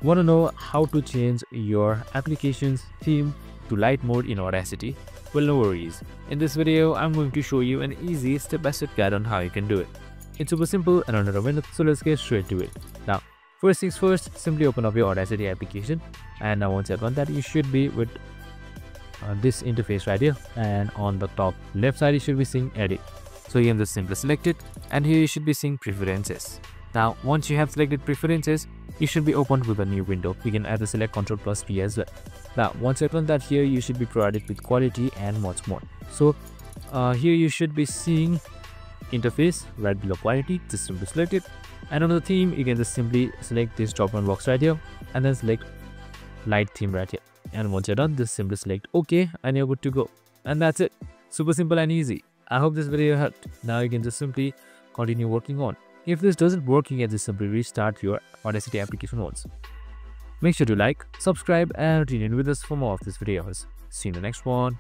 Want to know how to change your application's theme to light mode in Audacity? Well, no worries. In this video, I'm going to show you an easy step-by-step guide on how you can do it. It's super simple and under a minute, so let's get straight to it. Now, first things first, simply open up your Audacity application, and now once you have done that, you should be with this interface right here, and on the top left side you should be seeing edit. So you can just simply select it, and here you should be seeing preferences. Now once you have selected preferences, you should be opened with a new window. You can either select Ctrl+P as well. Now once you open that, here you should be provided with quality and much more. So here you should be seeing interface right below quality. Just simply select it, and on the theme you can just simply select this drop down box right here and then select light theme right here. And once you're done, just simply select OK and you're good to go. And that's it. Super simple and easy. I hope this video helped. Now you can just simply continue working on. If this doesn't work, you can just simply restart your Audacity application once. Make sure to like, subscribe and tune in with us for more of these videos. See you in the next one.